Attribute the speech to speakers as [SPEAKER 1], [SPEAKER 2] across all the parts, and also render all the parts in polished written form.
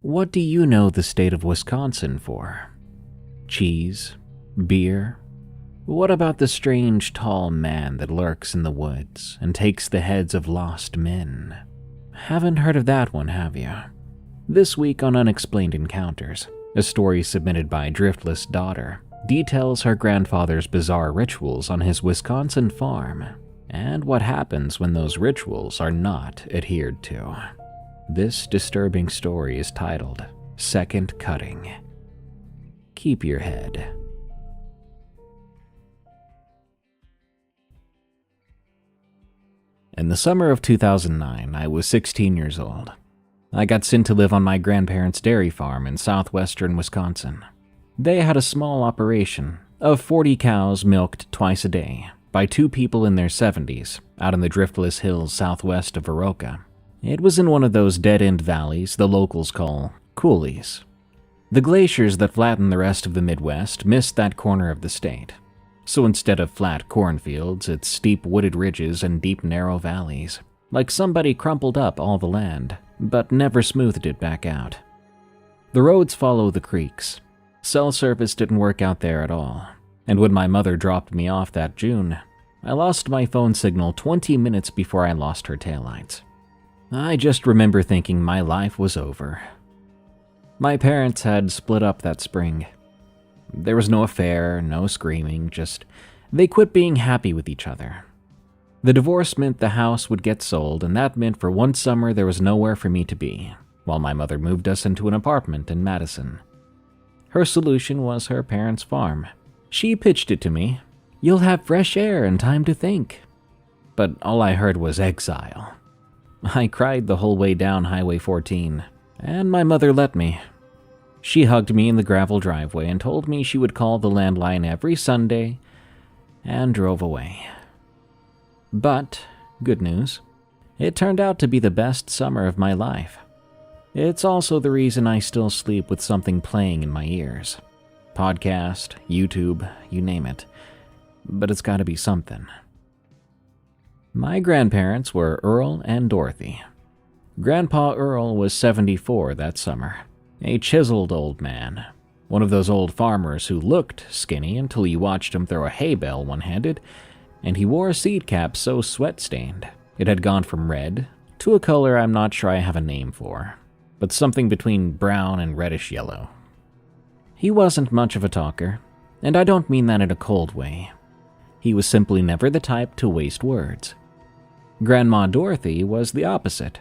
[SPEAKER 1] What do you know the state of Wisconsin for? Cheese? Beer? What about the strange tall man that lurks in the woods and takes the heads of lost men? Haven't heard of that one, have you? This week on Unexplained Encounters, a story submitted by Driftless Daughter details her grandfather's bizarre rituals on his Wisconsin farm and what happens when those rituals are not adhered to. This disturbing story is titled Second Cutting. Keep your head. In the summer of 2009, I was 16 years old. I got sent to live on my grandparents' dairy farm in southwestern Wisconsin. They had a small operation of 40 cows milked twice a day by two people in their 70s out in the driftless hills southwest of Viroka. It was in one of those dead-end valleys the locals call coulees. The glaciers that flatten the rest of the Midwest missed that corner of the state. So instead of flat cornfields, it's steep wooded ridges and deep narrow valleys, like somebody crumpled up all the land, but never smoothed it back out. The roads follow the creeks. Cell service didn't work out there at all, and when my mother dropped me off that June, I lost my phone signal 20 minutes before I lost her taillights. I just remember thinking my life was over. My parents had split up that spring. There was no affair, no screaming, just they quit being happy with each other. The divorce meant the house would get sold, and that meant for one summer there was nowhere for me to be, while my mother moved us into an apartment in Madison. Her solution was her parents' farm. She pitched it to me. You'll have fresh air and time to think. But all I heard was exile. I cried the whole way down Highway 14, and my mother let me. She hugged me in the gravel driveway and told me she would call the landline every Sunday, and drove away. But, good news, it turned out to be the best summer of my life. It's also the reason I still sleep with something playing in my ears. Podcast, YouTube, you name it. But it's gotta be something. My grandparents were Earl and Dorothy. Grandpa Earl was 74 that summer, a chiseled old man, one of those old farmers who looked skinny until you watched him throw a hay bale one-handed, and he wore a seed cap so sweat-stained it had gone from red to a color I'm not sure I have a name for, but something between brown and reddish yellow. He wasn't much of a talker, and I don't mean that in a cold way. He was simply never the type to waste words. Grandma Dorothy was the opposite,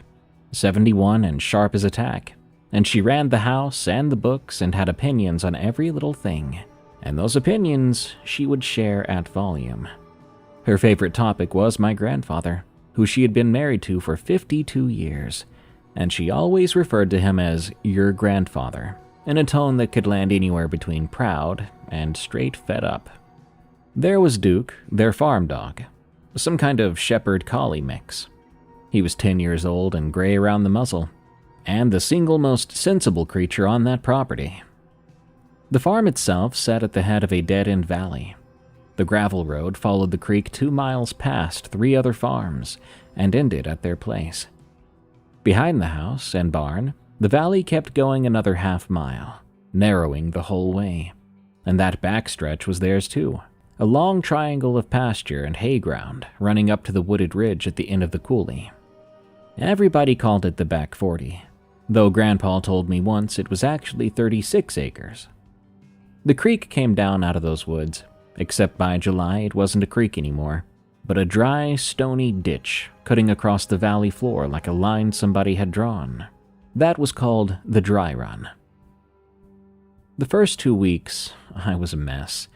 [SPEAKER 1] 71 and sharp as a tack, and she ran the house and the books and had opinions on every little thing, and those opinions she would share at volume. Her favorite topic was my grandfather, who she had been married to for 52 years, and she always referred to him as your grandfather, in a tone that could land anywhere between proud and straight fed up. There was Duke, their farm dog, some kind of shepherd collie mix. He was 10 years old and gray around the muzzle, and the single most sensible creature on that property. The farm itself sat at the head of a dead-end valley. The gravel road followed the creek 2 miles past 3 other farms and ended at their place. Behind the house and barn, the valley kept going another half-mile, narrowing the whole way, and that backstretch was theirs too. A long triangle of pasture and hay ground running up to the wooded ridge at the end of the coulee. Everybody called it the back 40, though Grandpa told me once it was actually 36 acres. The creek came down out of those woods, except by July it wasn't a creek anymore, but a dry, stony ditch cutting across the valley floor like a line somebody had drawn. That was called the dry run. The first 2 weeks, I was a mess.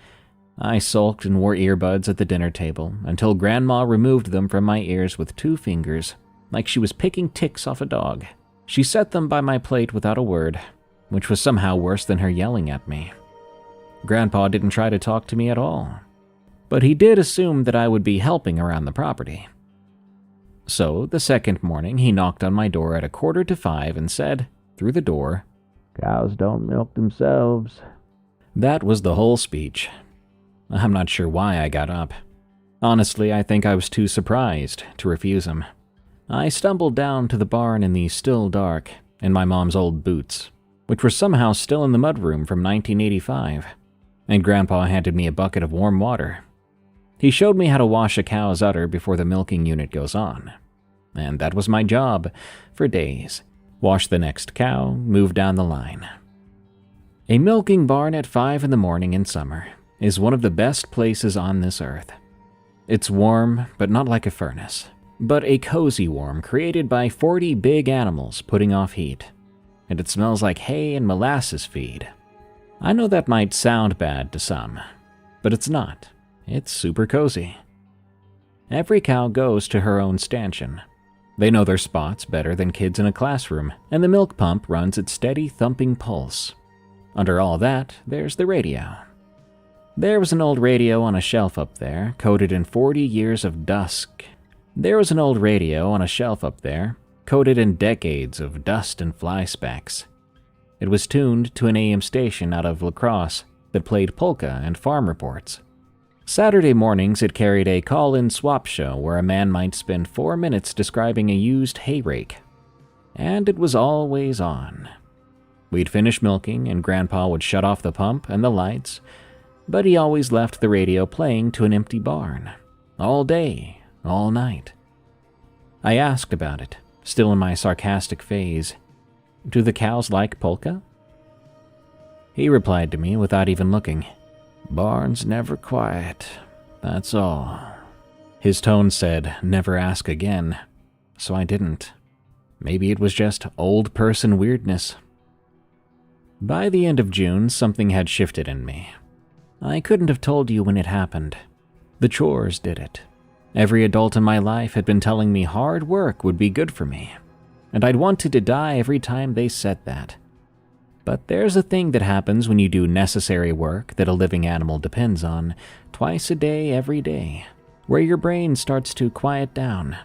[SPEAKER 1] I sulked and wore earbuds at the dinner table until Grandma removed them from my ears with 2 fingers, like she was picking ticks off a dog. She set them by my plate without a word, which was somehow worse than her yelling at me. Grandpa didn't try to talk to me at all, but he did assume that I would be helping around the property. So, the second morning, he knocked on my door at 4:45 and said, through the door, "Cows don't milk themselves." That was the whole speech. I'm not sure why I got up. Honestly, I think I was too surprised to refuse him. I stumbled down to the barn in the still dark, in my mom's old boots, which were somehow still in the mudroom from 1985, and Grandpa handed me a bucket of warm water. He showed me how to wash a cow's udder before the milking unit goes on, and that was my job for days. Wash the next cow, move down the line. A milking barn at 5 in the morning in summer is one of the best places on this earth. It's warm, but not like a furnace, but a cozy warm created by 40 big animals putting off heat, and it smells like hay and molasses feed. I know that might sound bad to some, but it's not. It's super cozy. Every cow goes to her own stanchion. They know their spots better than kids in a classroom, and the milk pump runs its steady thumping pulse. Under all that, there's the radio. There was an old radio on a shelf up there, coated in 40 years of dust. There was an old radio on a shelf up there, coated in decades of dust and fly specks. It was tuned to an AM station out of La Crosse that played polka and farm reports. Saturday mornings it carried a call-in swap show where a man might spend 4 minutes describing a used hay rake. And it was always on. We'd finish milking and Grandpa would shut off the pump and the lights, but he always left the radio playing to an empty barn. All day, all night. I asked about it, still in my sarcastic phase. Do the cows like polka? He replied to me without even looking. Barn's never quiet, that's all. His tone said, never ask again, so I didn't. Maybe it was just old person weirdness. By the end of June, something had shifted in me. I couldn't have told you when it happened. The chores did it. Every adult in my life had been telling me hard work would be good for me, and I'd wanted to die every time they said that. But there's a thing that happens when you do necessary work that a living animal depends on, twice a day, every day, where your brain starts to quiet down.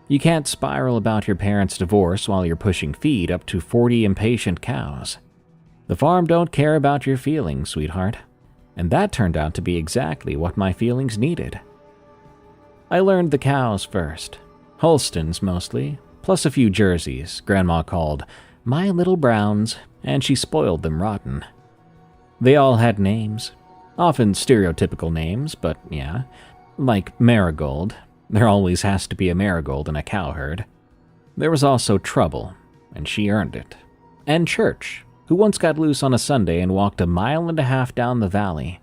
[SPEAKER 1] You can't spiral about your parents' divorce while you're pushing feed up to 40 impatient cows. The farm don't care about your feelings, sweetheart. And that turned out to be exactly what my feelings needed. I learned the cows first. Holsteins mostly, plus a few Jerseys Grandma called my little browns, and she spoiled them rotten. They all had names, often stereotypical names, but yeah, like Marigold. There always has to be a marigold in a cow herd. There was also Trouble, and she earned it. And Church, who once got loose on a Sunday and walked 1.5 miles down the valley.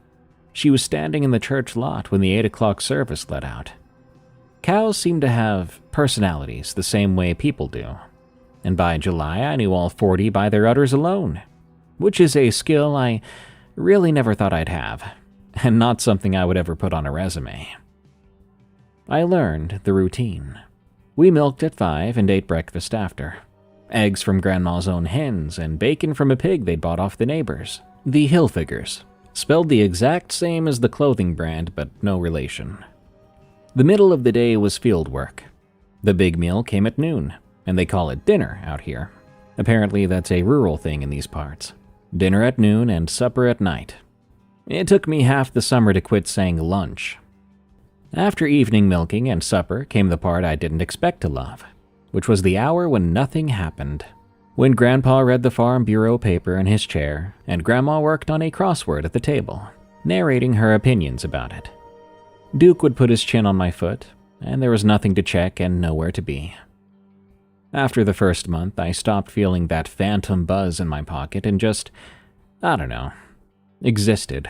[SPEAKER 1] She was standing in the church lot when the 8 o'clock service let out. Cows seem to have personalities the same way people do, and by July I knew all 40 by their udders alone, which is a skill I really never thought I'd have, and not something I would ever put on a resume. I learned the routine. We milked at 5 and ate breakfast after. Eggs from Grandma's own hens and bacon from a pig they'd bought off the neighbors. The Hilfigers, spelled the exact same as the clothing brand, but no relation. The middle of the day was field work. The big meal came at noon, and they call it dinner out here. Apparently that's a rural thing in these parts. Dinner at noon and supper at night. It took me half the summer to quit saying lunch. After evening milking and supper came the part I didn't expect to love, which was the hour when nothing happened. When Grandpa read the Farm Bureau paper in his chair, and Grandma worked on a crossword at the table, narrating her opinions about it. Duke would put his chin on my foot, and there was nothing to check and nowhere to be. After the first month, I stopped feeling that phantom buzz in my pocket and just, I don't know, existed.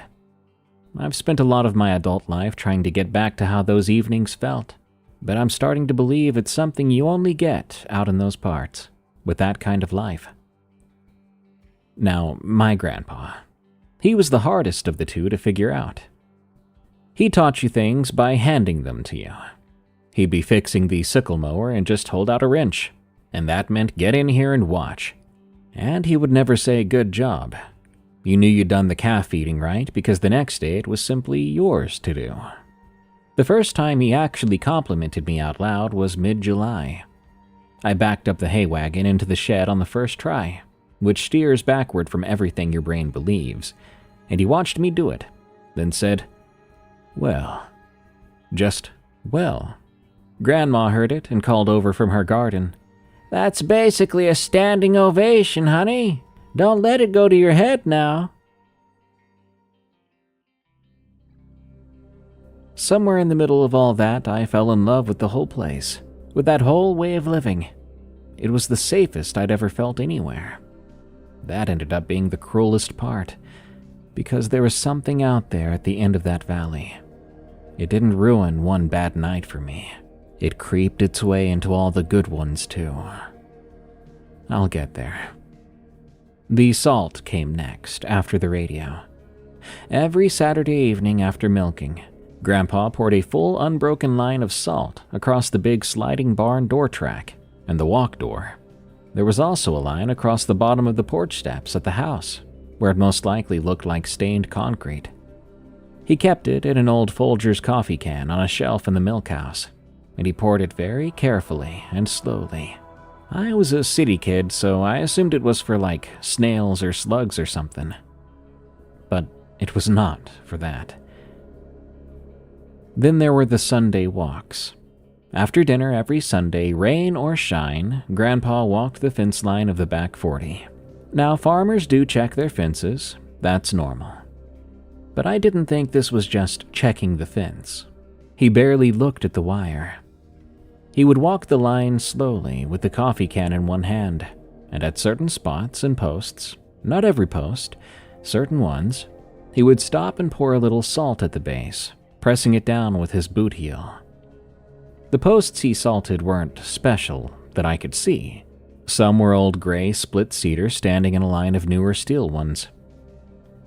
[SPEAKER 1] I've spent a lot of my adult life trying to get back to how those evenings felt, but I'm starting to believe it's something you only get out in those parts, with that kind of life. Now, my grandpa. He was the hardest of the two to figure out. He taught you things by handing them to you. He'd be fixing the sickle mower and just hold out a wrench, and that meant get in here and watch. And he would never say good job. You knew you'd done the calf feeding right because the next day it was simply yours to do. The first time he actually complimented me out loud was mid-July. I backed up the hay wagon into the shed on the first try, which steers backward from everything your brain believes, and he watched me do it, then said, "Well." Just, "Well." Grandma heard it and called over from her garden, "That's basically a standing ovation, honey. Don't let it go to your head now. Somewhere in the middle of all that, I fell in love with the whole place, with that whole way of living. It was the safest I'd ever felt anywhere. That ended up being the cruelest part, because there was something out there at the end of that valley. It didn't ruin one bad night for me. It creeped its way into all the good ones too. I'll get there. The salt came next, after the radio. Every Saturday evening after milking, Grandpa poured a full unbroken line of salt across the big sliding barn door track and the walk door. There was also a line across the bottom of the porch steps at the house, where it most likely looked like stained concrete. He kept it in an old Folgers coffee can on a shelf in the milk house, and he poured it very carefully and slowly. I was a city kid, so I assumed it was for like snails or slugs or something. But it was not for that. Then there were the Sunday walks. After dinner every Sunday, rain or shine, Grandpa walked the fence line of the back 40. Now, farmers do check their fences. That's normal. But I didn't think this was just checking the fence. He barely looked at the wire. He would walk the line slowly with the coffee can in one hand, and at certain spots and posts, not every post, certain ones, he would stop and pour a little salt at the base, pressing it down with his boot heel. The posts he salted weren't special that I could see. Some were old gray split cedar standing in a line of newer steel ones.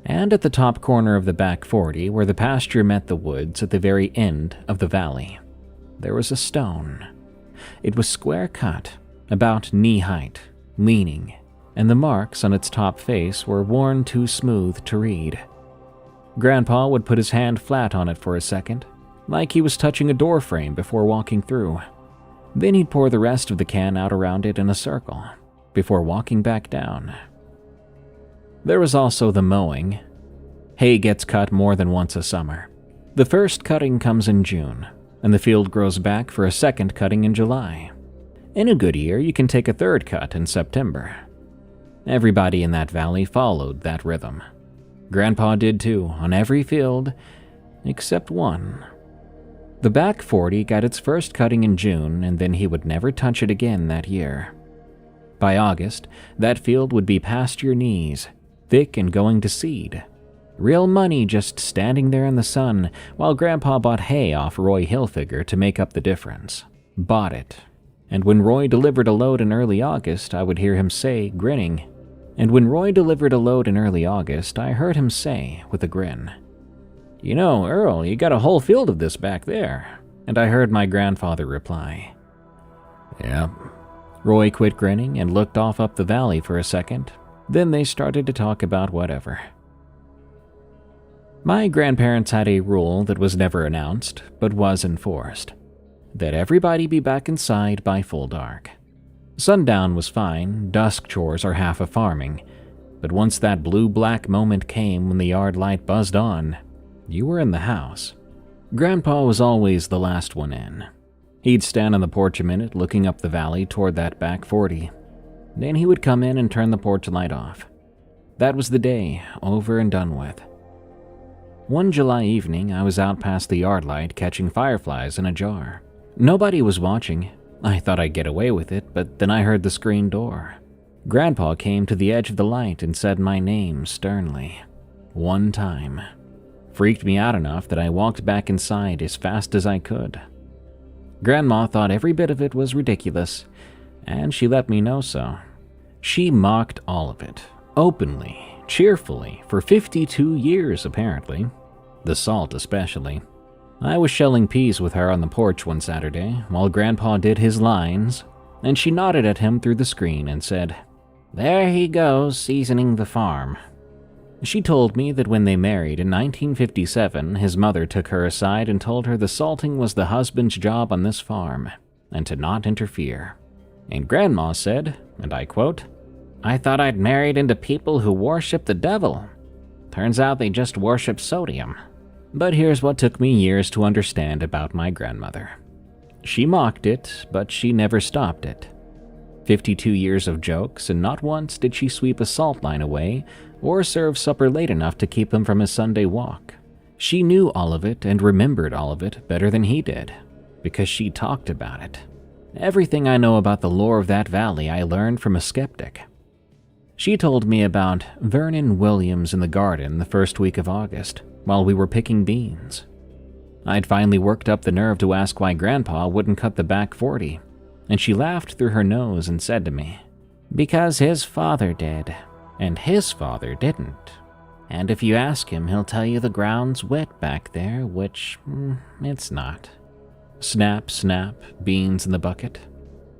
[SPEAKER 1] And at the top corner of the back 40, where the pasture met the woods at the very end of the valley, there was a stone. It was square cut, about knee height, leaning, and the marks on its top face were worn too smooth to read. Grandpa would put his hand flat on it for a second, like he was touching a door frame before walking through. Then he'd pour the rest of the can out around it in a circle, before walking back down. There was also the mowing. Hay gets cut more than once a summer. The first cutting comes in June, and the field grows back for a second cutting in July. In a good year, you can take a third cut in September. Everybody in that valley followed that rhythm. Grandpa did too, on every field, except one. The back 40 got its first cutting in June, and then he would never touch it again that year. By August, that field would be past your knees, thick and going to seed. Real money just standing there in the sun, while Grandpa bought hay off Roy Hilfiger to make up the difference. Bought it. And when Roy delivered a load in early August, I would hear him say, grinning. And when Roy delivered a load in early August, I heard him say, with a grin, "You know, Earl, you got a whole field of this back there." And I heard my grandfather reply, "Yep." Roy quit grinning and looked off up the valley for a second. Then they started to talk about whatever. My grandparents had a rule that was never announced, but was enforced, that everybody be back inside by full dark. Sundown was fine, dusk chores are half of farming, but once that blue-black moment came when the yard light buzzed on, you were in the house. Grandpa was always the last one in. He'd stand on the porch a minute looking up the valley toward that back 40. Then he would come in and turn the porch light off. That was the day, over and done with. One July evening, I was out past the yard light catching fireflies in a jar. Nobody was watching. I thought I'd get away with it, but then I heard the screen door. Grandpa came to the edge of the light and said my name sternly. One time. Freaked me out enough that I walked back inside as fast as I could. Grandma thought every bit of it was ridiculous, and she let me know so. She mocked all of it, openly, cheerfully, for 52 years apparently. The salt especially. I was shelling peas with her on the porch one Saturday while Grandpa did his lines, and she nodded at him through the screen and said, "There he goes, seasoning the farm." She told me that when they married in 1957, his mother took her aside and told her the salting was the husband's job on this farm, and to not interfere. And Grandma said, and I quote, "I thought I'd married into people who worship the devil. Turns out they just worship sodium." But here's what took me years to understand about my grandmother. She mocked it, but she never stopped it. 52 years of jokes, and not once did she sweep a salt line away or serve supper late enough to keep him from his Sunday walk. She knew all of it and remembered all of it better than he did, because she talked about it. Everything I know about the lore of that valley I learned from a skeptic. She told me about Vernon Williams in the garden the first week of August, while we were picking beans. I'd finally worked up the nerve to ask why Grandpa wouldn't cut the back 40, and she laughed through her nose and said to me, "Because his father did, and his father didn't. And if you ask him, he'll tell you the ground's wet back there, which, it's not." Snap, snap, beans in the bucket.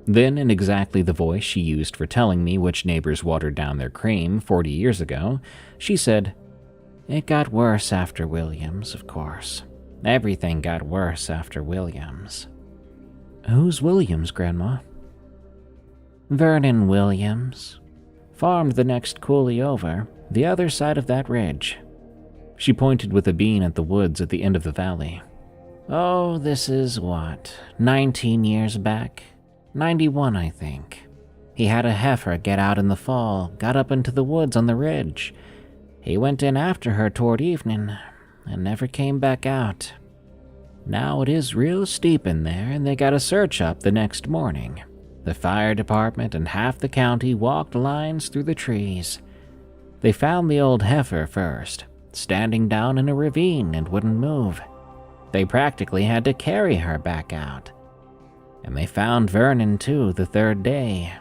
[SPEAKER 1] Then, in exactly the voice she used for telling me which neighbors watered down their cream 40 years ago, she said, "It got worse after Williams, of course. Everything got worse after Williams." "Who's Williams, Grandma?" "Vernon Williams. Farmed the next coulee over, the other side of that ridge." She pointed with a bean at the woods at the end of the valley. "Oh, this is 19 years back? 91, I think. He had a heifer get out in the fall, got up into the woods on the ridge. He went in after her toward evening, and never came back out. Now it is real steep in there, and they got a search up the next morning. The fire department and half the county walked lines through the trees. They found the old heifer first, standing down in a ravine and wouldn't move. They practically had to carry her back out. And they found Vernon, too, the third day.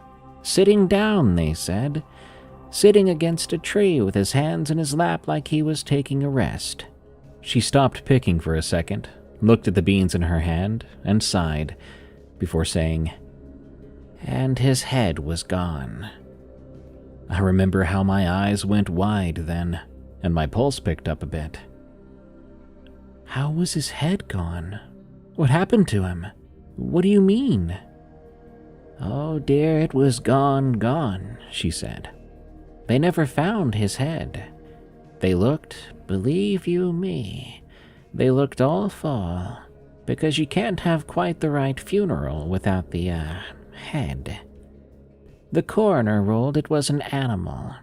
[SPEAKER 1] Sitting down, they said. Sitting against a tree with his hands in his lap like he was taking a rest." She stopped picking for a second, looked at the beans in her hand, and sighed, before saying, "And his head was gone." I remember how my eyes went wide then, and my pulse picked up a bit. "How was his head gone? What happened to him? What do you mean?" "Oh dear, it was gone," she said. "They never found his head. They looked, believe you me, they looked all fall, because you can't have quite the right funeral without the, head. The coroner ruled it was an animal.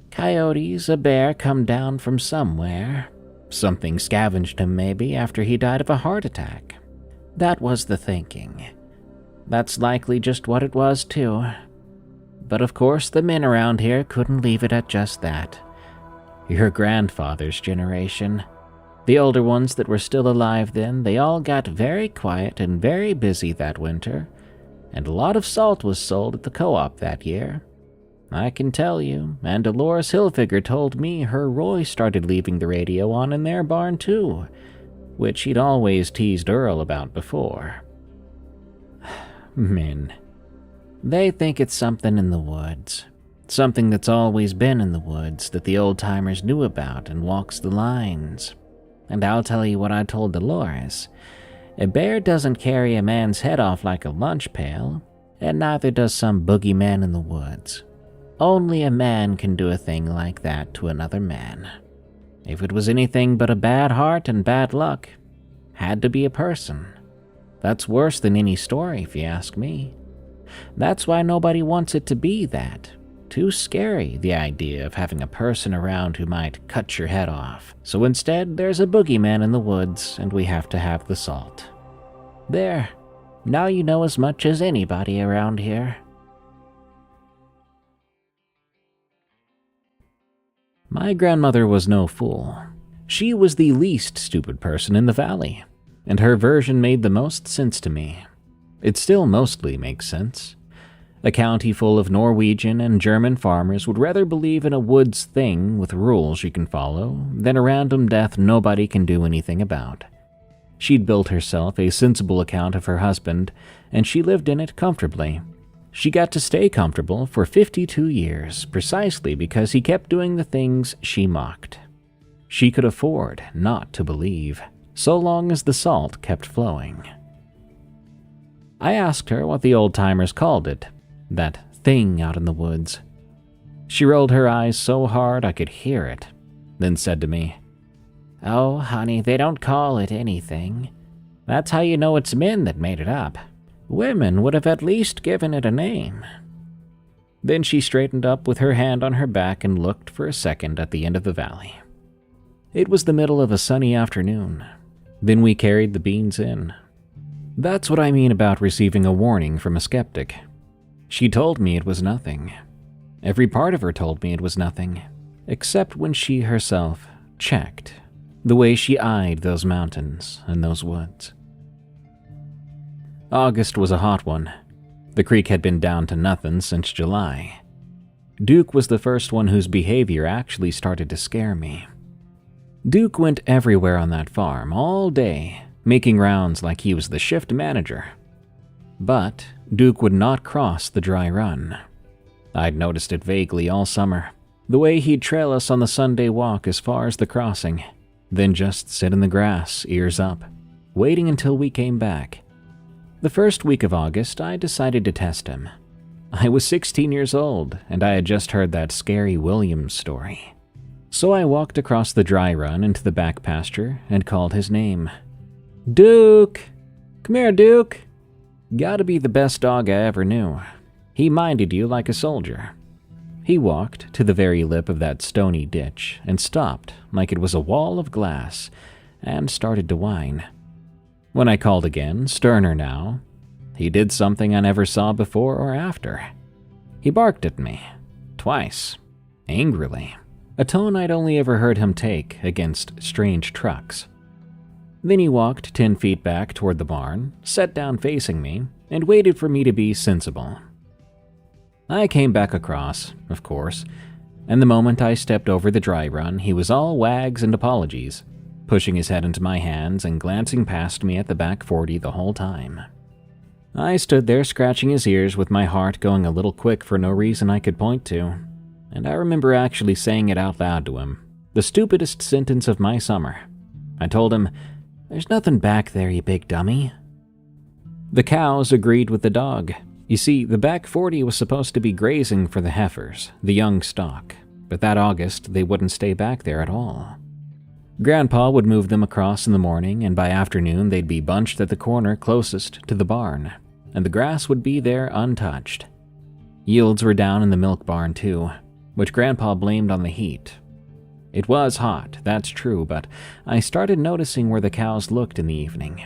[SPEAKER 1] Coyotes, a bear come down from somewhere. Something scavenged him maybe after he died of a heart attack. That was the thinking. That's likely just what it was too. But of course the men around here couldn't leave it at just that. Your grandfather's generation. The older ones that were still alive then, they all got very quiet and very busy that winter, and a lot of salt was sold at the co-op that year. I can tell you, and Dolores Hilfiger told me her Roy started leaving the radio on in their barn too, which he'd always teased Earl about before. Men. They think it's something in the woods. Something that's always been in the woods that the old-timers knew about and walks the lines. And I'll tell you what I told Dolores. A bear doesn't carry a man's head off like a lunch pail, and neither does some boogeyman in the woods. Only a man can do a thing like that to another man. If it was anything but a bad heart and bad luck, had to be a person. That's worse than any story, if you ask me. That's why nobody wants it to be that. Too scary, the idea of having a person around who might cut your head off. So instead, there's a boogeyman in the woods, and we have to have the salt. There. Now you know as much as anybody around here. My grandmother was no fool. She was the least stupid person in the valley, and her version made the most sense to me. It still mostly makes sense. A county full of Norwegian and German farmers would rather believe in a woods thing with rules you can follow than a random death nobody can do anything about. She'd built herself a sensible account of her husband, and she lived in it comfortably. She got to stay comfortable for 52 years precisely because he kept doing the things she mocked. She could afford not to believe, so long as the salt kept flowing. I asked her what the old-timers called it, that thing out in the woods. She rolled her eyes so hard I could hear it, then said to me, "Oh, honey, they don't call it anything. That's how you know it's men that made it up. Women would have at least given it a name. Then she straightened up with her hand on her back and looked for a second at the end of the valley. It was the middle of a sunny afternoon. Then we carried the beans in. That's what I mean about receiving a warning from a skeptic. She told me it was nothing. Every part of her told me it was nothing, except when she herself checked, the way she eyed those mountains and those woods. August was a hot one. The creek had been down to nothing since July. Duke was the first one whose behavior actually started to scare me. Duke went everywhere on that farm all day, making rounds like he was the shift manager. But Duke would not cross the dry run. I'd noticed it vaguely all summer, the way he'd trail us on the Sunday walk as far as the crossing, then just sit in the grass, ears up, waiting until we came back. The first week of August, I decided to test him. I was 16 years old, and I had just heard that scary Williams story. So I walked across the dry run into the back pasture and called his name. Duke! Come here, Duke! Gotta be the best dog I ever knew. He minded you like a soldier. He walked to the very lip of that stony ditch and stopped like it was a wall of glass and started to whine. When I called again, sterner now, he did something I never saw before or after. He barked at me, twice, angrily, a tone I'd only ever heard him take against strange trucks. Then he walked 10 feet back toward the barn, sat down facing me, and waited for me to be sensible. I came back across, of course, and the moment I stepped over the dry run, he was all wags and apologies, pushing his head into my hands and glancing past me at the back 40 the whole time. I stood there scratching his ears with my heart going a little quick for no reason I could point to, and I remember actually saying it out loud to him, the stupidest sentence of my summer. I told him, "There's nothing back there, you big dummy." The cows agreed with the dog. You see, the back 40 was supposed to be grazing for the heifers, the young stock, but that August they wouldn't stay back there at all. Grandpa would move them across in the morning, and by afternoon they'd be bunched at the corner closest to the barn, and the grass would be there untouched. Yields were down in the milk barn too, which Grandpa blamed on the heat. It was hot, that's true, but I started noticing where the cows looked in the evening.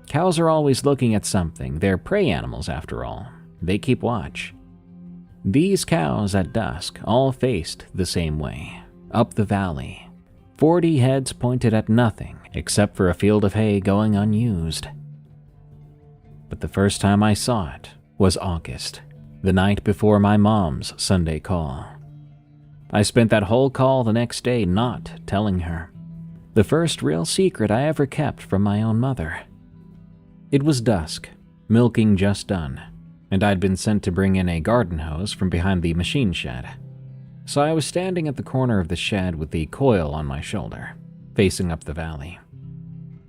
[SPEAKER 1] Cows are always looking at something. They're prey animals after all. They keep watch. These cows at dusk all faced the same way, up the valley. 40 heads pointed at nothing except for a field of hay going unused. But the first time I saw it was August, the night before my mom's Sunday call. I spent that whole call the next day not telling her. The first real secret I ever kept from my own mother. It was dusk, milking just done, and I'd been sent to bring in a garden hose from behind the machine shed. So I was standing at the corner of the shed with the coil on my shoulder, facing up the valley.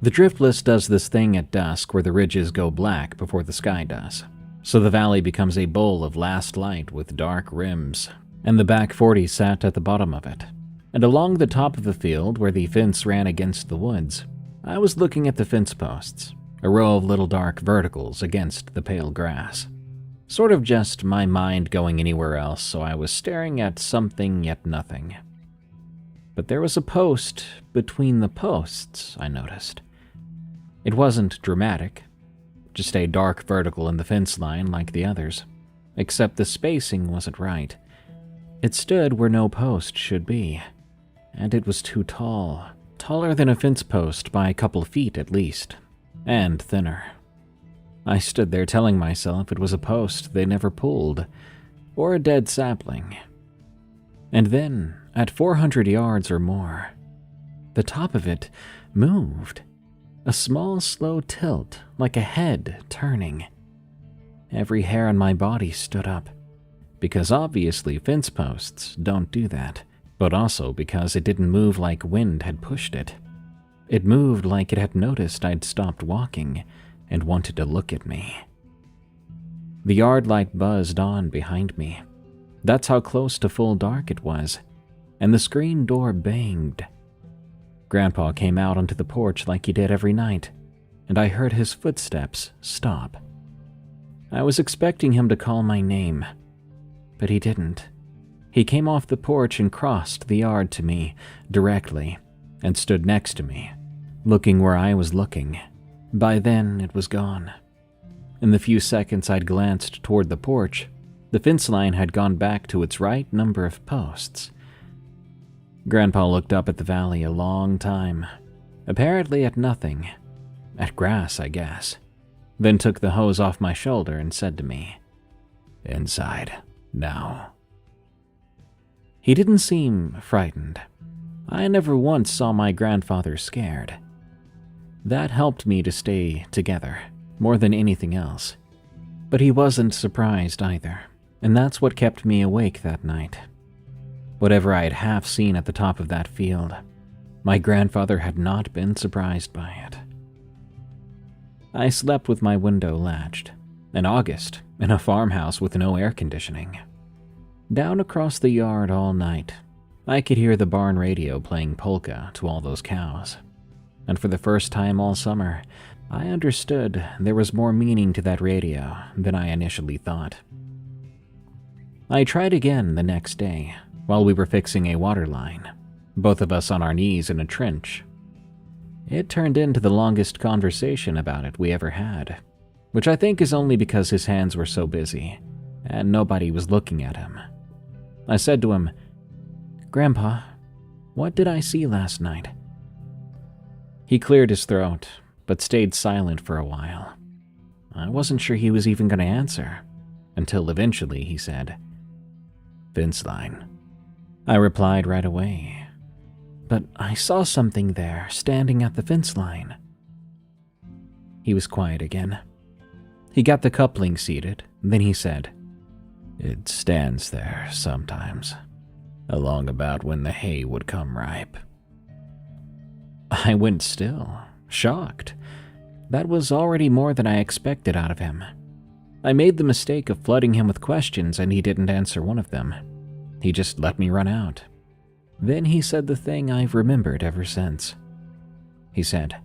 [SPEAKER 1] The driftless does this thing at dusk where the ridges go black before the sky does, so the valley becomes a bowl of last light with dark rims, and the back 40 sat at the bottom of it. And along the top of the field where the fence ran against the woods, I was looking at the fence posts, a row of little dark verticals against the pale grass. Sort of just my mind going anywhere else, so I was staring at something yet nothing. But there was a post between the posts, I noticed. It wasn't dramatic, just a dark vertical in the fence line like the others, except the spacing wasn't right. It stood where no post should be, and it was too tall, taller than a fence post by a couple feet at least, and thinner. I stood there telling myself it was a post they never pulled, or a dead sapling. And then, at 400 yards or more, the top of it moved. A small, slow tilt, like a head turning. Every hair on my body stood up, because obviously fence posts don't do that, but also because it didn't move like wind had pushed it. It moved like it had noticed I'd stopped walking and wanted to look at me. The yard light buzzed on behind me. That's how close to full dark it was, and the screen door banged. Grandpa came out onto the porch like he did every night, and I heard his footsteps stop. I was expecting him to call my name, but he didn't. He came off the porch and crossed the yard to me directly and stood next to me, looking where I was looking. By then, it was gone. In the few seconds I'd glanced toward the porch, the fence line had gone back to its right number of posts. Grandpa looked up at the valley a long time, apparently at nothing, at grass, I guess, then took the hose off my shoulder and said to me, "Inside, now." He didn't seem frightened. I never once saw my grandfather scared. That helped me to stay together, more than anything else. But he wasn't surprised either, and that's what kept me awake that night. Whatever I had half seen at the top of that field, my grandfather had not been surprised by it. I slept with my window latched, in August, in a farmhouse with no air conditioning. Down across the yard all night, I could hear the barn radio playing polka to all those cows. And for the first time all summer, I understood there was more meaning to that radio than I initially thought. I tried again the next day, while we were fixing a water line, both of us on our knees in a trench. It turned into the longest conversation about it we ever had, which I think is only because his hands were so busy, and nobody was looking at him. I said to him, "Grandpa, what did I see last night?" He cleared his throat, but stayed silent for a while. I wasn't sure he was even going to answer, until eventually he said, "Fence line." I replied right away, "But I saw something there standing at the fence line." He was quiet again. He got the coupling seated, then he said, "It stands there sometimes, along about when the hay would come ripe." I went still, shocked. That was already more than I expected out of him. I made the mistake of flooding him with questions and he didn't answer one of them. He just let me run out. Then he said the thing I've remembered ever since. He said,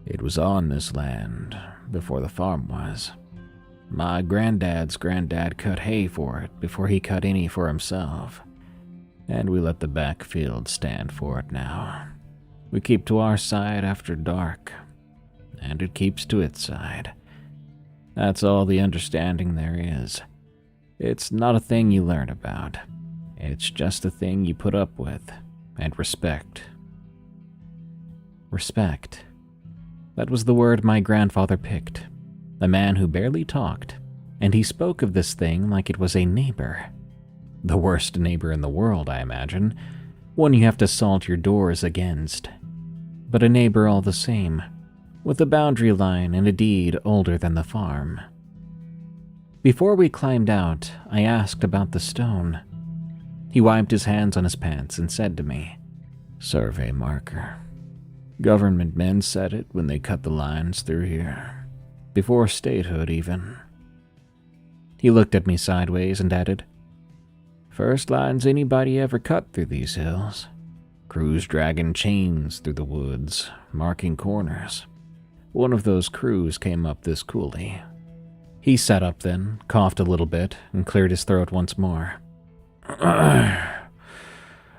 [SPEAKER 1] "It was on this land before the farm was. My granddad's granddad cut hay for it before he cut any for himself, and we let the back field stand for it now. We keep to our side after dark, and it keeps to its side. That's all the understanding there is. It's not a thing you learn about. It's just a thing you put up with and respect." Respect. That was the word my grandfather picked. A man who barely talked, and he spoke of this thing like it was a neighbor. The worst neighbor in the world, I imagine. One you have to salt your doors against. But a neighbor all the same, with a boundary line and a deed older than the farm. Before we climbed out, I asked about the stone. He wiped his hands on his pants and said to me, "Survey marker. Government men set it when they cut the lines through here. Before statehood, even." He looked at me sideways and added, "First lines anybody ever cut through these hills. Crews dragging chains through the woods, marking corners. One of those crews came up this coulee." He sat up then, coughed a little bit, and cleared his throat once more.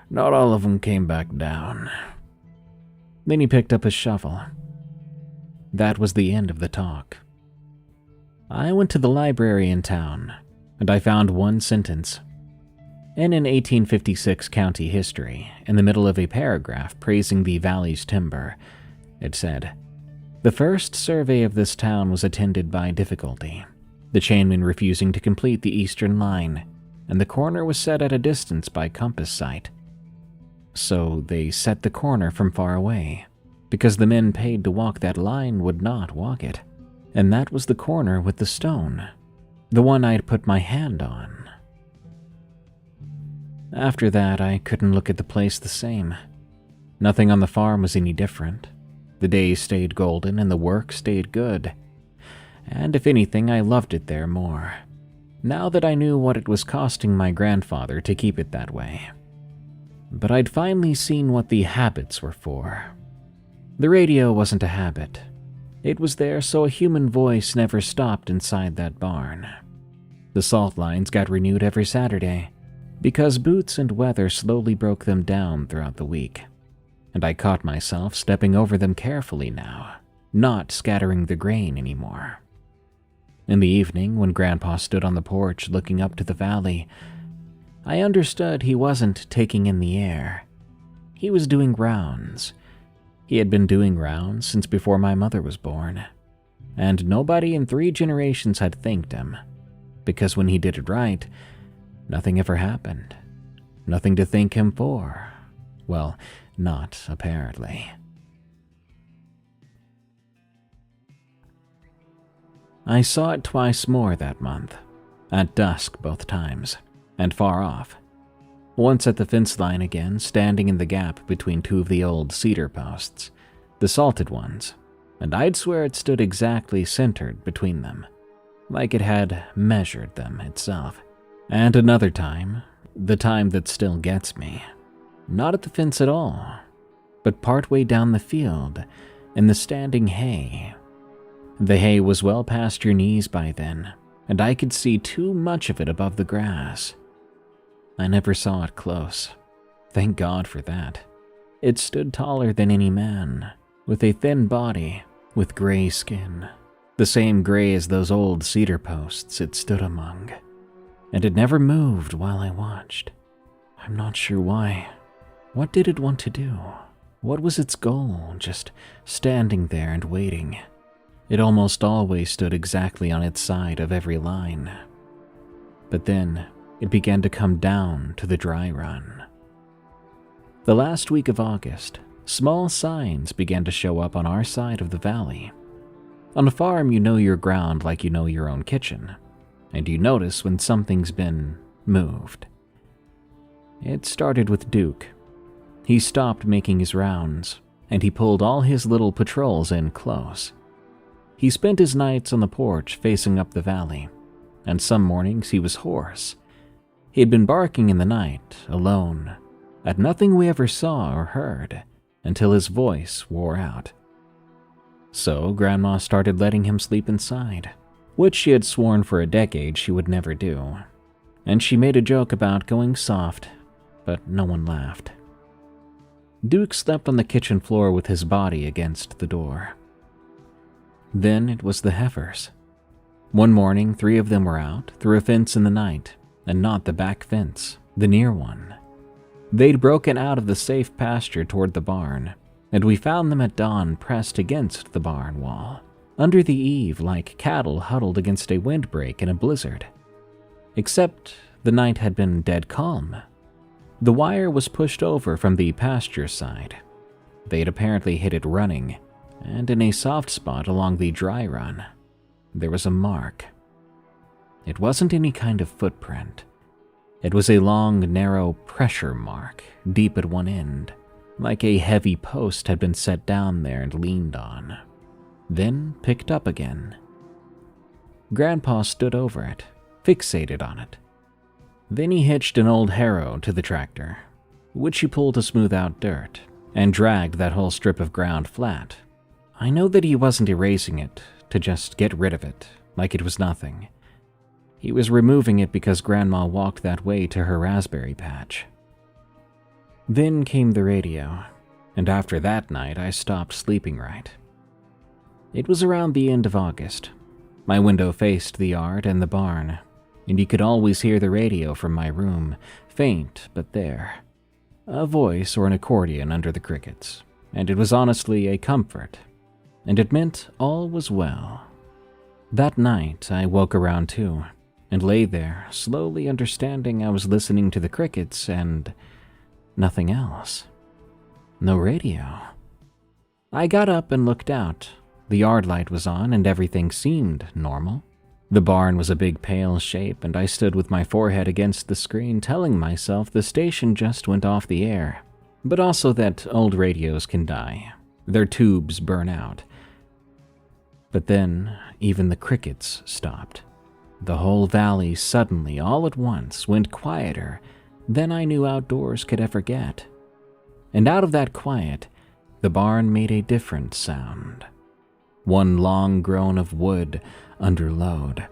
[SPEAKER 1] "Not all of them came back down." Then he picked up his shovel. That was the end of the talk. I went to the library in town, and I found one sentence. In an 1856 county history, in the middle of a paragraph praising the valley's timber, it said, "The first survey of this town was attended by difficulty, the chainman refusing to complete the eastern line, and the corner was set at a distance by compass sight. So they set the corner from far away, because the men paid to walk that line would not walk it, and that was the corner with the stone, the one I'd put my hand on." After that, I couldn't look at the place the same. Nothing on the farm was any different. The days stayed golden and the work stayed good. And if anything, I loved it there more, now that I knew what it was costing my grandfather to keep it that way. But I'd finally seen what the habits were for. The radio wasn't a habit. It was there so a human voice never stopped inside that barn. The salt lines got renewed every Saturday, because boots and weather slowly broke them down throughout the week, and I caught myself stepping over them carefully now, not scattering the grain anymore. In the evening, when Grandpa stood on the porch looking up to the valley, I understood he wasn't taking in the air. He was doing rounds. He had been doing rounds since before my mother was born, and nobody in 3 generations had thanked him, because when he did it right, nothing ever happened. Nothing to thank him for. Well, not apparently. I saw it twice more that month, at dusk both times, and far off. Once at the fence line again, standing in the gap between 2 of the old cedar posts, the salted ones, and I'd swear it stood exactly centered between them, like it had measured them itself. And another time, the time that still gets me, not at the fence at all, but partway down the field, in the standing hay. The hay was well past your knees by then, and I could see too much of it above the grass. I never saw it close. Thank God for that. It stood taller than any man, with a thin body, with gray skin, the same gray as those old cedar posts it stood among, and it never moved while I watched. I'm not sure why. What did it want to do? What was its goal, just standing there and waiting? It almost always stood exactly on its side of every line. But then, it began to come down to the dry run. The last week of August, small signs began to show up on our side of the valley. On a farm, you know your ground like you know your own kitchen, and you notice when something's been moved. It started with Duke. He stopped making his rounds, and he pulled all his little patrols in close. He spent his nights on the porch facing up the valley, and some mornings he was hoarse. He had been barking in the night, alone, at nothing we ever saw or heard, until his voice wore out. So Grandma started letting him sleep inside, which she had sworn for a decade she would never do, and she made a joke about going soft, but no one laughed. Duke slept on the kitchen floor with his body against the door. Then it was the heifers. One morning, 3 of them were out, through a fence in the night, and not the back fence, the near one. They'd broken out of the safe pasture toward the barn, and we found them at dawn pressed against the barn wall, under the eave like cattle huddled against a windbreak in a blizzard. Except the night had been dead calm. The wire was pushed over from the pasture side. They'd apparently hit it running, and in a soft spot along the dry run, there was a mark. It wasn't any kind of footprint. It was a long, narrow pressure mark, deep at one end, like a heavy post had been set down there and leaned on, then picked up again. Grandpa stood over it, fixated on it. Then he hitched an old harrow to the tractor, which he pulled to smooth out dirt, and dragged that whole strip of ground flat. I know that he wasn't erasing it to just get rid of it, like it was nothing. He was removing it because Grandma walked that way to her raspberry patch. Then came the radio, and after that night I stopped sleeping right. It was around the end of August. My window faced the yard and the barn, and you could always hear the radio from my room, faint but there. A voice or an accordion under the crickets, and it was honestly a comfort, and it meant all was well. That night I woke around 2, and lay there, slowly understanding I was listening to the crickets and nothing else. No radio. I got up and looked out. The yard light was on and everything seemed normal. The barn was a big pale shape, and I stood with my forehead against the screen telling myself the station just went off the air, but also that old radios can die. Their tubes burn out. But then, even the crickets stopped. The whole valley suddenly, all at once, went quieter than I knew outdoors could ever get. And out of that quiet, the barn made a different sound. One long groan of wood under load,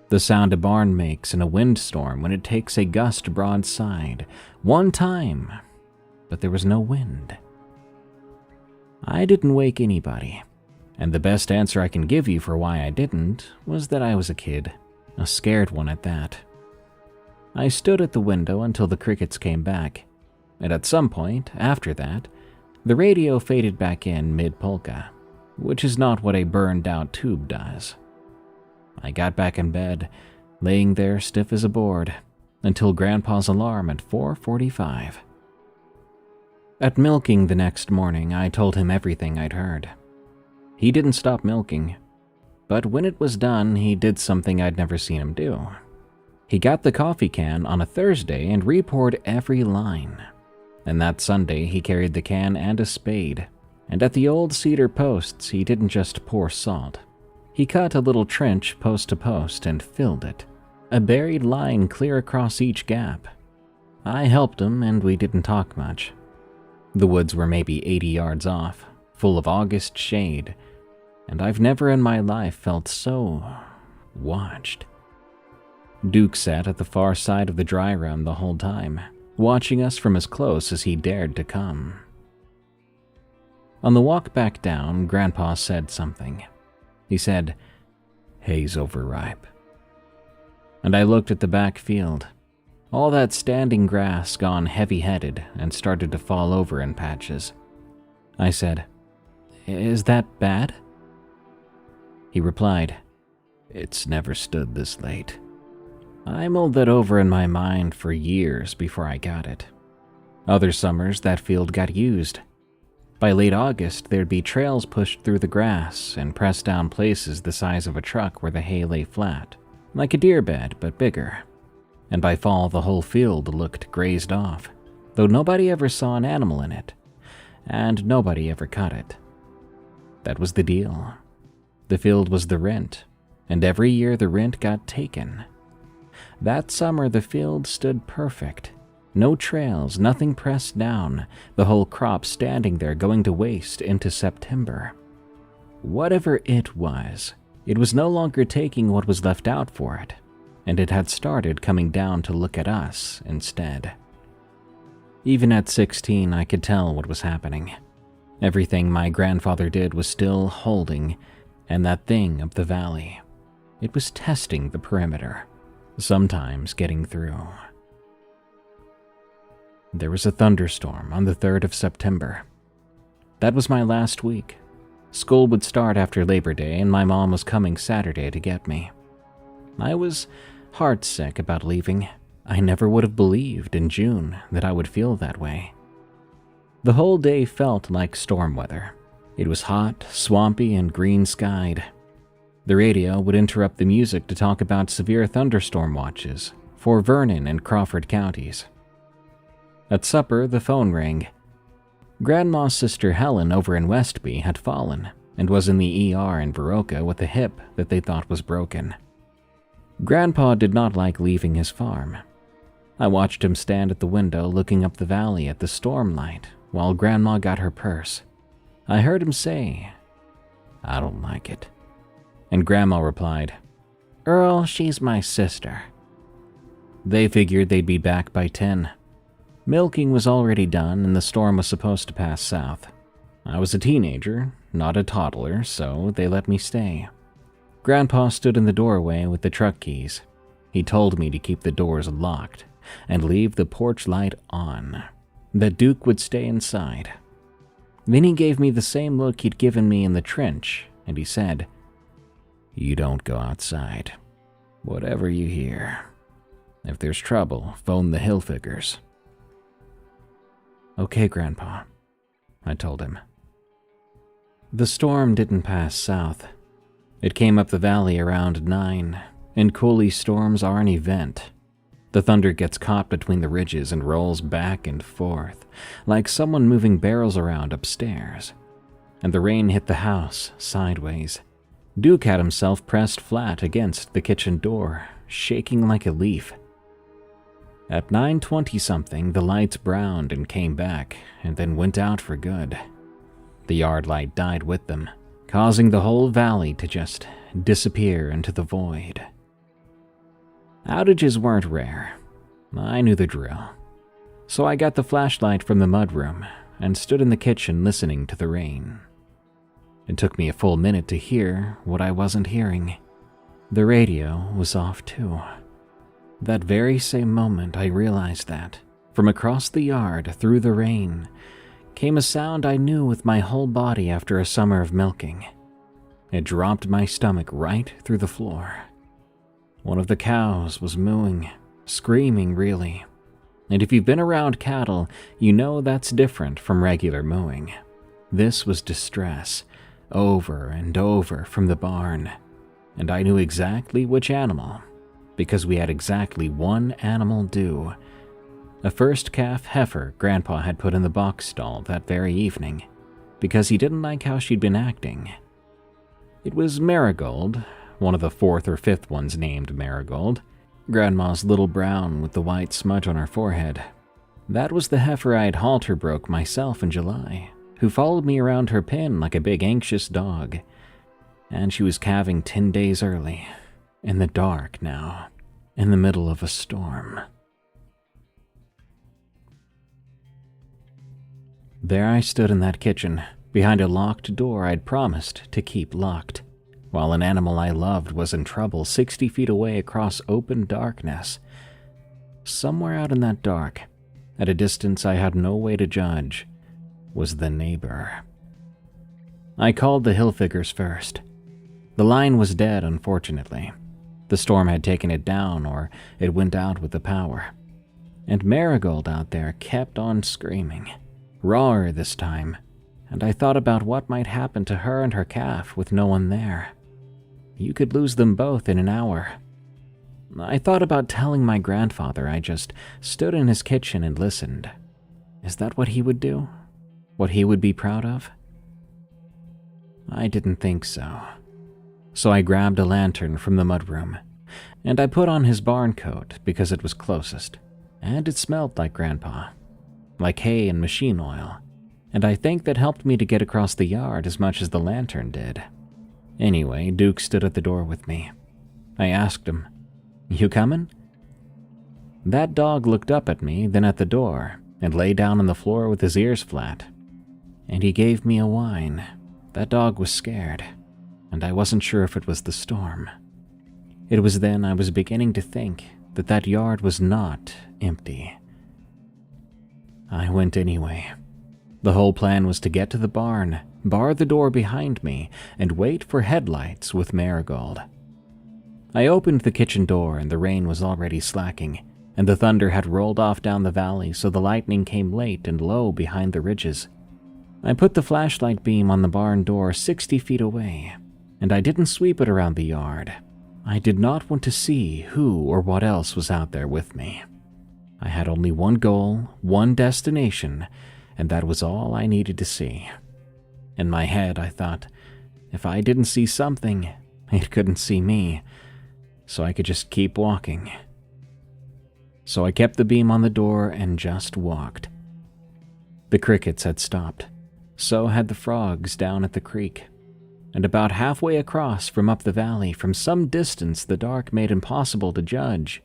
[SPEAKER 1] the The sound a barn makes in a windstorm when it takes a gust broadside. One time, but there was no wind. I didn't wake anybody, and the best answer I can give you for why I didn't was that I was a kid, a scared one at that. I stood at the window until the crickets came back, and at some point after that, the radio faded back in mid-polka, which is not what a burned-out tube does. I got back in bed, laying there stiff as a board, until Grandpa's alarm at 4:45. At milking the next morning, I told him everything I'd heard. He didn't stop milking, but when it was done, he did something I'd never seen him do. He got the coffee can on a Thursday and re-poured every line. And that Sunday, he carried the can and a spade, and at the old cedar posts, he didn't just pour salt. He cut a little trench post to post and filled it, a buried line clear across each gap. I helped him, and we didn't talk much. The woods were maybe 80 yards off, full of August shade, and I've never in my life felt so watched. Duke sat at the far side of the dry room the whole time, watching us from as close as he dared to come. On the walk back down, Grandpa said something. He said, "Hay's overripe." And I looked at the back field. All that standing grass gone heavy-headed and started to fall over in patches. I said, "Is that bad?" He replied, "It's never stood this late." I mulled that over in my mind for years before I got it. Other summers, that field got used. By late August, there'd be trails pushed through the grass and pressed down places the size of a truck where the hay lay flat, like a deer bed but bigger. And by fall, the whole field looked grazed off, though nobody ever saw an animal in it, and nobody ever cut it. That was the deal. The field was the rent, and every year the rent got taken. That summer, the field stood perfect. No trails, nothing pressed down, the whole crop standing there going to waste into September. Whatever it was no longer taking what was left out for it, and it had started coming down to look at us instead. Even at 16, I could tell what was happening. Everything my grandfather did was still holding, and that thing up the valley. It was testing the perimeter, sometimes getting through. There was a thunderstorm on the 3rd of September. That was my last week. School would start after Labor Day, and my mom was coming Saturday to get me. I was heartsick about leaving. I never would have believed in June that I would feel that way. The whole day felt like storm weather. It was hot, swampy, and green-skied. The radio would interrupt the music to talk about severe thunderstorm watches for Vernon and Crawford counties. At supper, the phone rang. Grandma's sister Helen over in Westby had fallen and was in the ER in Viroka with a hip that they thought was broken. Grandpa did not like leaving his farm. I watched him stand at the window looking up the valley at the storm light while Grandma got her purse. I heard him say, "I don't like it." And Grandma replied, "Earl, she's my sister." They figured they'd be back by 10. Milking was already done and the storm was supposed to pass south. I was a teenager, not a toddler, so they let me stay. Grandpa stood in the doorway with the truck keys. He told me to keep the doors locked and leave the porch light on, that Duke would stay inside. Then he gave me the same look he'd given me in the trench, and he said, "You don't go outside. Whatever you hear. If there's trouble, phone the Hilfigers." "Okay, Grandpa," I told him. The storm didn't pass south. It came up the valley around 9, and coulee storms are an event. The thunder gets caught between the ridges and rolls back and forth, like someone moving barrels around upstairs. And the rain hit the house sideways. Duke had himself pressed flat against the kitchen door, shaking like a leaf. At 9:20-something, the lights browned and came back, and then went out for good. The yard light died with them, causing the whole valley to just disappear into the void. Outages weren't rare. I knew the drill. So I got the flashlight from the mudroom and stood in the kitchen listening to the rain. It took me a full minute to hear what I wasn't hearing. The radio was off too. That very same moment I realized that, from across the yard through the rain, came a sound I knew with my whole body after a summer of milking. It dropped my stomach right through the floor. One of the cows was mooing, screaming really. And if you've been around cattle, you know that's different from regular mooing. This was distress, over and over from the barn. And I knew exactly which animal, because we had exactly one animal due. A first calf heifer Grandpa had put in the box stall that very evening, because he didn't like how she'd been acting. It was Marigold, one of the fourth or fifth ones named Marigold, Grandma's little brown with the white smudge on her forehead. That was the heifer I'd halter broke myself in July, who followed me around her pen like a big anxious dog. And she was calving 10 days early, in the dark now, in the middle of a storm. There I stood in that kitchen, behind a locked door I'd promised to keep locked, while an animal I loved was in trouble 60 feet away across open darkness. Somewhere out in that dark, at a distance I had no way to judge, was the neighbor. I called the hill figures first. The line was dead, unfortunately. The storm had taken it down, or it went out with the power. And Marigold out there kept on screaming, rawer this time, and I thought about what might happen to her and her calf with no one there. You could lose them both in an hour. I thought about telling my grandfather I just stood in his kitchen and listened. Is that what he would do? What he would be proud of? I didn't think so. So I grabbed a lantern from the mudroom, and I put on his barn coat because it was closest, and it smelled like Grandpa, like hay and machine oil, and I think that helped me to get across the yard as much as the lantern did. Anyway, Duke stood at the door with me. I asked him, "You coming?" That dog looked up at me, then at the door, and lay down on the floor with his ears flat. And he gave me a whine. That dog was scared, and I wasn't sure if it was the storm. It was then I was beginning to think that that yard was not empty. I went anyway. The whole plan was to get to the barn, bar the door behind me, and wait for headlights with Marigold. I opened the kitchen door and the rain was already slacking, and the thunder had rolled off down the valley, so the lightning came late and low behind the ridges. I put the flashlight beam on the barn door 60 feet away, and I didn't sweep it around the yard. I did not want to see who or what else was out there with me. I had only one goal, one destination, and that was all I needed to see. In my head, I thought, if I didn't see something, it couldn't see me, so I could just keep walking. So I kept the beam on the door and just walked. The crickets had stopped. So had the frogs down at the creek. And about halfway across from up the valley, from some distance the dark made impossible to judge,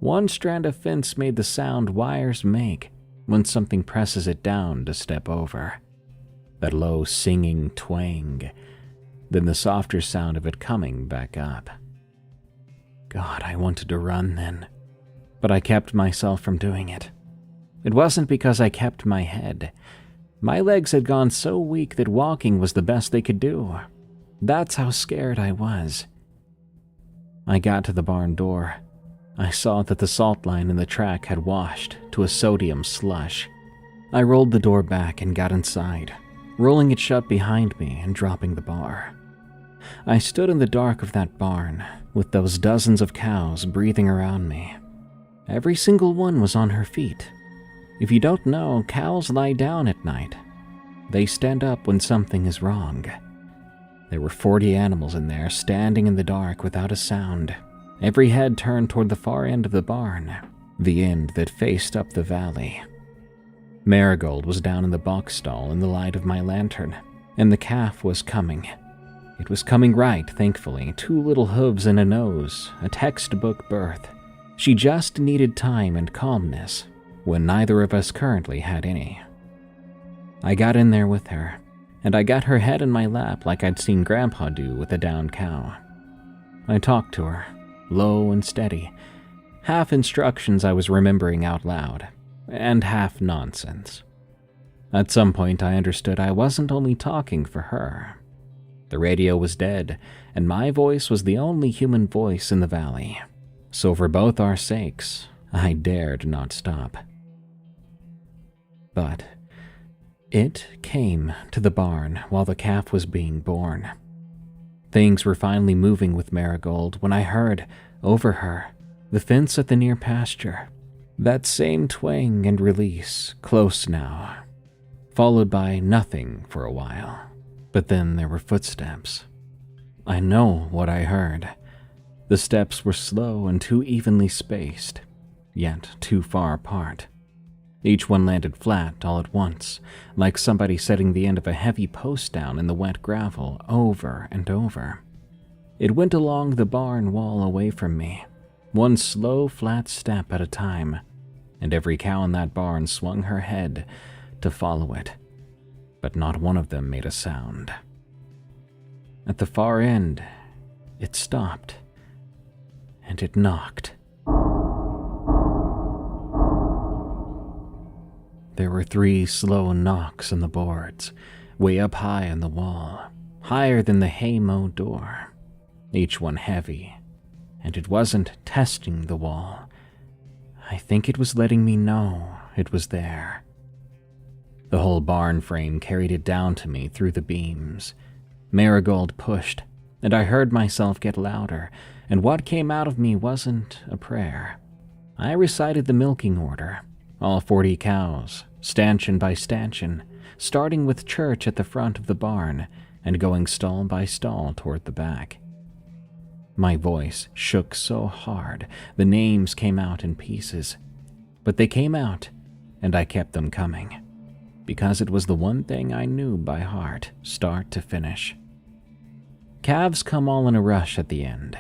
[SPEAKER 1] one strand of fence made the sound wires make when something presses it down to step over. That low singing twang, then the softer sound of it coming back up. God, I wanted to run then, but I kept myself from doing it. It wasn't because I kept my head. My legs had gone so weak that walking was the best they could do. That's how scared I was. I got to the barn door. I saw that the salt line in the track had washed to a sodium slush. I rolled the door back and got inside, rolling it shut behind me and dropping the bar. I stood in the dark of that barn, with those dozens of cows breathing around me. Every single one was on her feet. If you don't know, cows lie down at night. They stand up when something is wrong. There were 40 animals in there, standing in the dark without a sound, every head turned toward the far end of the barn, the end that faced up the valley. Marigold was down in the box stall in the light of my lantern, and the calf was coming. It was coming right, thankfully, 2 little hooves and a nose, a textbook birth. She just needed time and calmness when neither of us currently had any. I got in there with her, and I got her head in my lap like I'd seen Grandpa do with a downed cow. I talked to her, low and steady, half instructions I was remembering out loud, and half nonsense. At some point I understood I wasn't only talking for her. The radio was dead, and my voice was the only human voice in the valley. So for both our sakes, I dared not stop. But it came to the barn while the calf was being born. Things were finally moving with Marigold when I heard, over her, the fence at the near pasture. That same twang and release, close now, followed by nothing for a while. But then there were footsteps. I know what I heard. The steps were slow and too evenly spaced, yet too far apart. Each one landed flat all at once, like somebody setting the end of a heavy post down in the wet gravel over and over. It went along the barn wall away from me, one slow, flat step at a time, and every cow in that barn swung her head to follow it, but not one of them made a sound. At the far end, it stopped, and it knocked. There were 3 slow knocks on the boards, way up high on the wall, higher than the hay-mow door, each one heavy, and it wasn't testing the wall. I think it was letting me know it was there. The whole barn frame carried it down to me through the beams. Marigold pushed, and I heard myself get louder, and what came out of me wasn't a prayer. I recited the milking order, all 40 cows, stanchion by stanchion, starting with church at the front of the barn and going stall by stall toward the back. My voice shook so hard the names came out in pieces, but they came out, and I kept them coming, because it was the one thing I knew by heart, start to finish. Calves come all in a rush at the end,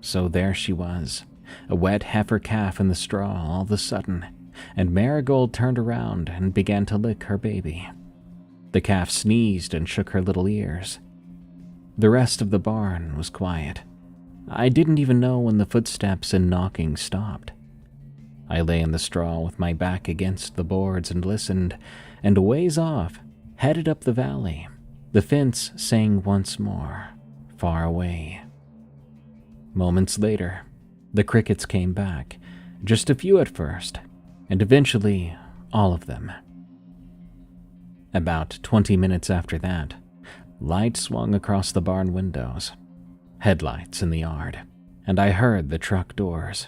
[SPEAKER 1] so there she was, a wet heifer calf in the straw all of a sudden, and Marigold turned around and began to lick her baby. The calf sneezed and shook her little ears. The rest of the barn was quiet. I didn't even know when the footsteps and knocking stopped. I lay in the straw with my back against the boards and listened, and a ways off, headed up the valley, the fence sang once more, far away. Moments later, the crickets came back, just a few at first, and eventually all of them. About 20 minutes after that, light swung across the barn windows, headlights in the yard, and I heard the truck doors.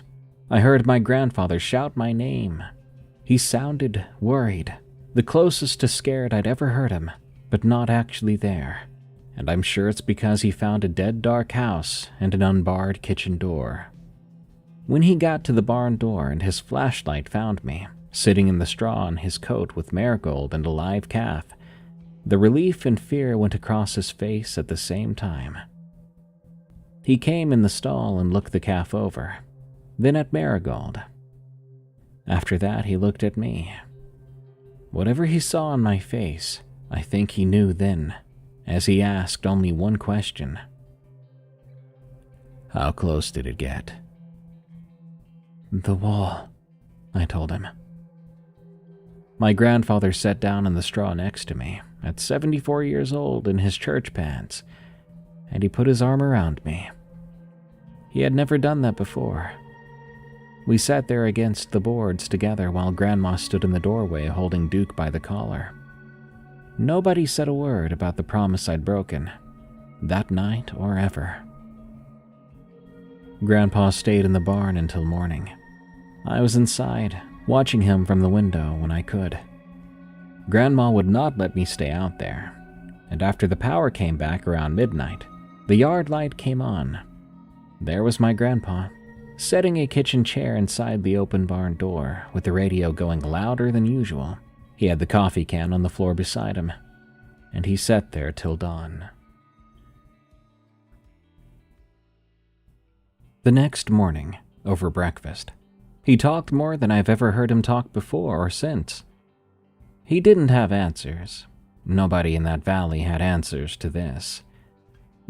[SPEAKER 1] I heard my grandfather shout my name. He sounded worried, the closest to scared I'd ever heard him, but not actually there. And I'm sure it's because he found a dead dark house and an unbarred kitchen door. When he got to the barn door and his flashlight found me, sitting in the straw in his coat with Marigold and a live calf, the relief and fear went across his face at the same time. He came in the stall and looked the calf over, then at Marigold. After that, he looked at me. Whatever he saw on my face, I think he knew then, as he asked only one question. "How close did it get?" "The wall," I told him. My grandfather sat down in the straw next to me, at 74 years old in his church pants, and he put his arm around me. He had never done that before. We sat there against the boards together while Grandma stood in the doorway holding Duke by the collar. Nobody said a word about the promise I'd broken, that night or ever. Grandpa stayed in the barn until morning. I was inside, watching him from the window when I could. Grandma would not let me stay out there, and after the power came back around midnight, the yard light came on. There was my grandpa, setting a kitchen chair inside the open barn door with the radio going louder than usual. He had the coffee can on the floor beside him, and he sat there till dawn. The next morning, over breakfast, He talked more than I've ever heard him talk before or since. He didn't have answers. Nobody in that valley had answers to this.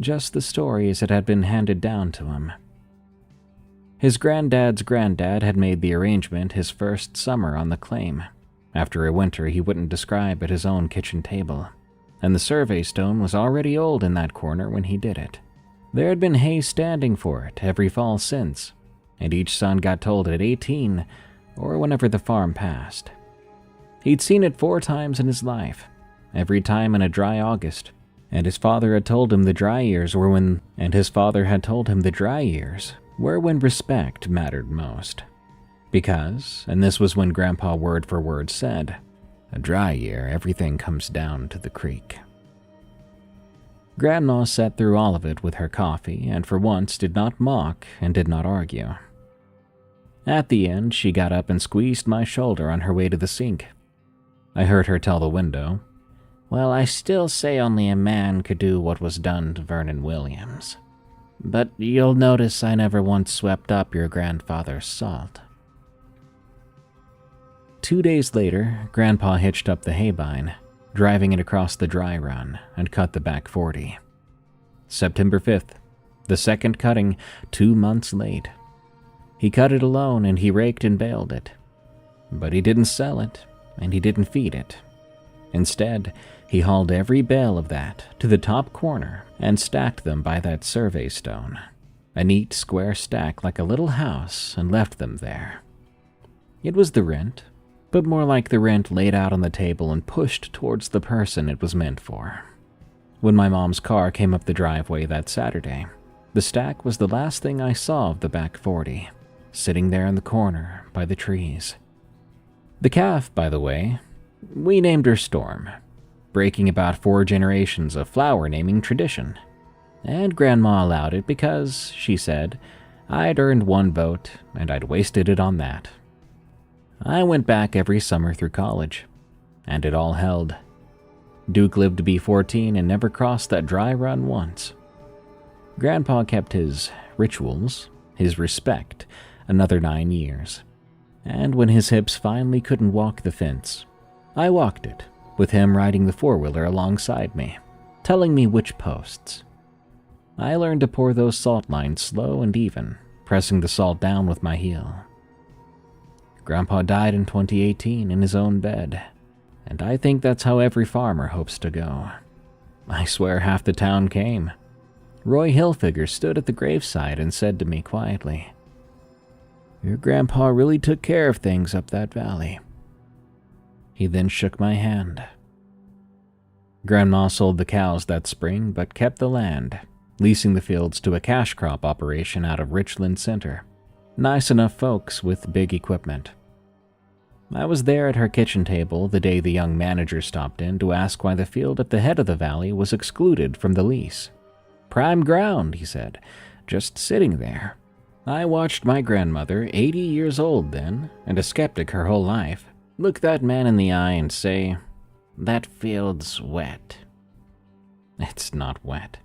[SPEAKER 1] Just the stories that had been handed down to him. His granddad's granddad had made the arrangement his first summer on the claim, after a winter he wouldn't describe at his own kitchen table, and the survey stone was already old in that corner when he did it. There had been hay standing for it every fall since, and each son got told at 18, or whenever the farm passed. He'd seen it 4 times in his life, every time in a dry August, and his father had told him the dry years were when respect mattered most. Because, and this was when Grandpa word for word said, a dry year, everything comes down to the creek. Grandma sat through all of it with her coffee and for once did not mock and did not argue. At the end, she got up and squeezed my shoulder on her way to the sink. I heard her tell the window, "Well, I still say only a man could do what was done to Vernon Williams. But you'll notice I never once swept up your grandfather's salt." 2 days later, Grandpa hitched up the haybine, driving it across the dry run, and cut the back 40. September 5th, the second cutting, 2 months late. He cut it alone and he raked and baled it. But he didn't sell it, and he didn't feed it. Instead, he hauled every bale of that to the top corner and stacked them by that survey stone, a neat square stack like a little house, and left them there. It was the rent, but more like the rent laid out on the table and pushed towards the person it was meant for. When my mom's car came up the driveway that Saturday, the stack was the last thing I saw of the back 40, sitting there in the corner by the trees. The calf, by the way, we named her Storm, breaking about 4 generations of flower naming tradition. And Grandma allowed it because, she said, I'd earned 1 vote and I'd wasted it on that. I went back every summer through college, and it all held. Duke lived to be 14 and never crossed that dry run once. Grandpa kept his rituals, his respect, another 9 years. And when his hips finally couldn't walk the fence, I walked it, with him riding the 4-wheeler alongside me, telling me which posts. I learned to pour those salt lines slow and even, pressing the salt down with my heel. Grandpa died in 2018 in his own bed, and I think that's how every farmer hopes to go. I swear half the town came. Roy Hilfiger stood at the graveside and said to me quietly, "Your grandpa really took care of things up that valley." He then shook my hand. Grandma sold the cows that spring but kept the land, leasing the fields to a cash crop operation out of Richland Center. Nice enough folks with big equipment. I was there at her kitchen table the day the young manager stopped in to ask why the field at the head of the valley was excluded from the lease. "Prime ground," he said, "just sitting there." I watched my grandmother, 80 years old then, and a skeptic her whole life, look that man in the eye and say, "That field's wet." It's not wet.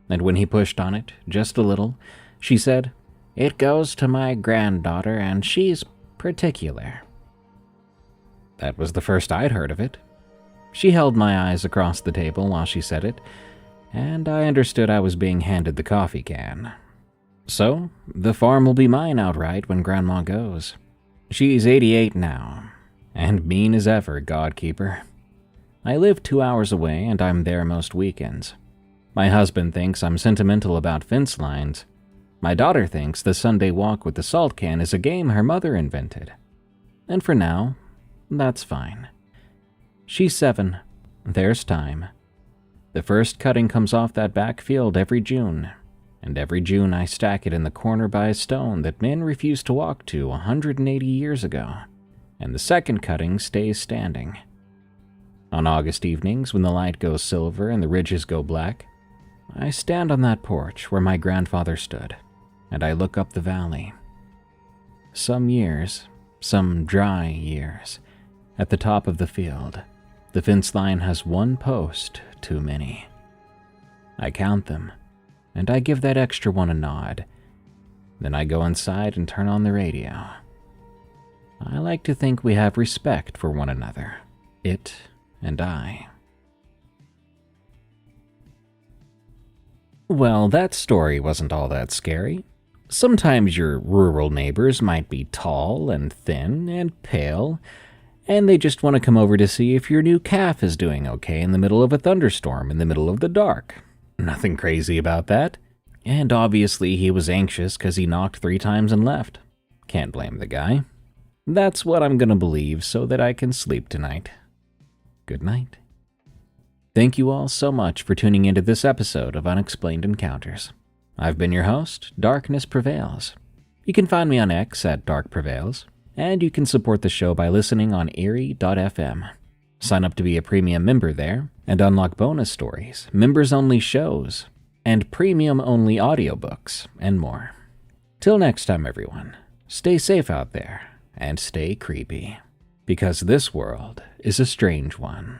[SPEAKER 1] And when he pushed on it, just a little, she said, "It goes to my granddaughter and she's particular." That was the first I'd heard of it. She held my eyes across the table while she said it, and I understood I was being handed the coffee can. So, the farm will be mine outright when Grandma goes. She's 88 now, and mean as ever, Godkeeper. I live 2 hours away and I'm there most weekends. My husband thinks I'm sentimental about fence lines. My daughter thinks the Sunday walk with the salt can is a game her mother invented. And for now, that's fine. She's 7. There's time. The first cutting comes off that back field every June, and every June I stack it in the corner by a stone that men refused to walk to 180 years ago, and the second cutting stays standing. On August evenings, when the light goes silver and the ridges go black, I stand on that porch where my grandfather stood, and I look up the valley. Some years, some dry years, at the top of the field, the fence line has 1 post too many. I count them, and I give that extra one a nod. Then I go inside and turn on the radio. I like to think we have respect for one another, it and I. Well, that story wasn't all that scary. Sometimes your rural neighbors might be tall and thin and pale, and they just want to come over to see if your new calf is doing okay in the middle of a thunderstorm in the middle of the dark. Nothing crazy about that. And obviously he was anxious because he knocked 3 times and left. Can't blame the guy. That's what I'm gonna believe so that I can sleep tonight. Good night. Thank you all so much for tuning into this episode of Unexplained Encounters. I've been your host, Darkness Prevails. You can find me on X at Dark Prevails, and you can support the show by listening on Erie.fm. Sign up to be a premium member there, and unlock bonus stories, members-only shows, and premium-only audiobooks, and more. Till next time, everyone, stay safe out there, and stay creepy, because this world is a strange one.